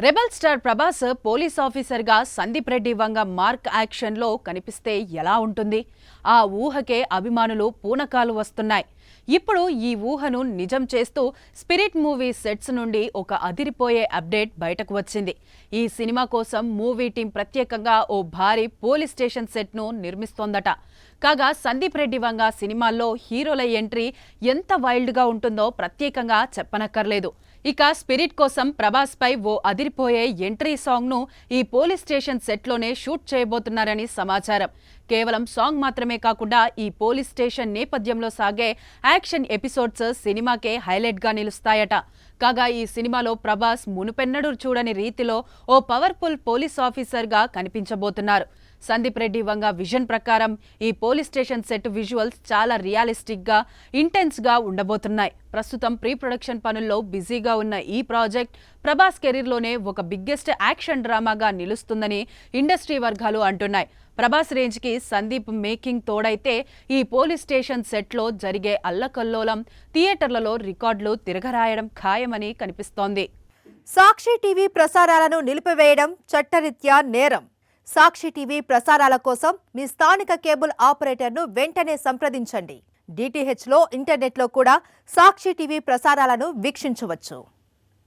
Rebel star Prabhas police officer గా Sandeep Reddy Vanga mark action లో కనిపిస్తే ఎలా ఉంటుంది? ఆ ఊహకే అభిమానులు పూనకాలు వస్తున్నాయి. ఇప్పుడు ఈ ఊహను నిజం చేస్తూ స్పిరిట్ మూవీ సెట్స్ నుండి ఒక అదిరిపోయే అప్డేట్ బయటకు వచ్చింది. ఈ సినిమా కోసం మూవీ టీం ప్రత్యేకంగా ఓ భారీ పోలీస్ స్టేషన్ సెట్ ను నిర్మిస్తోందట. కాగా సందీప్ రెడ్డి వంగ సినిమాల్లో హీరోల ఎంట్రీ ఎంత వైల్డ్ గా ఉంటుందో ప్రత్యేకంగా చెప్పనక్కర్లేదు. ఇక స్పిరిట్ కోసం ప్రభాస్ పై ఓ అదిరిపోయే ఎంట్రీ సాంగ్ ను ఈ పోలీస్ స్టేషన్ సెట్ లోనే షూట్ చేయబోతున్నారని సమాచారం. కేవలం సాంగ్ మాత్రమే కాకుండా ఈ పోలీస్ స్టేషన్ నేపథ్యంలో సాగే యాక్షన్ ఎపిసోడ్స్ సినిమాకే హైలైట్ గా నిలుస్తాయట. కాగా ఈ సినిమాలో ప్రభాస్ మునుపెన్నడూ చూడని రీతిలో ఓ పవర్ఫుల్ పోలీస్ ఆఫీసర్ గా కనిపించబోతున్నారు. సందీప్ రెడ్డి వంగ విజన్ ప్రకారం ఈ పోలీస్ స్టేషన్ సెట్ విజువల్స్ చాలా రియలిస్టిక్ గా, ఇంటెన్స్ గా ఉండబోతున్నాయి. ప్రస్తుతం ప్రీ ప్రొడక్షన్ పనుల్లో బిజీగా ఉన్న ఈ ప్రాజెక్ట్ ప్రభాస్ కెరీర్ లోనే ఒక బిగ్గెస్ట్ యాక్షన్ డ్రామాగా నిలుస్తుందని ఇండస్ట్రీ వర్గాలు అంటున్నాయి. ప్రభాస్ రేంజ్ కి సందీప్ మేకింగ్ తోడైతే ఈ పోలీస్ స్టేషన్ సెట్ లో జరిగే అల్లకల్లోలం థియేటర్లలో రికార్డులు తిరగరాయడం ఖాయమని కనిపిస్తోంది. సాక్షి టీవీ ప్రసారాలను నిలిపివేయడం చట్టరీత్యా నేరం. సాక్షి టీవీ ప్రసారాల కోసం మీ స్థానిక కేబుల్ ఆపరేటర్ను వెంటనే సంప్రదించండి. డిటిహెచ్లో, ఇంటర్నెట్లో కూడా సాక్షి టీవీ ప్రసారాలను వీక్షించవచ్చు.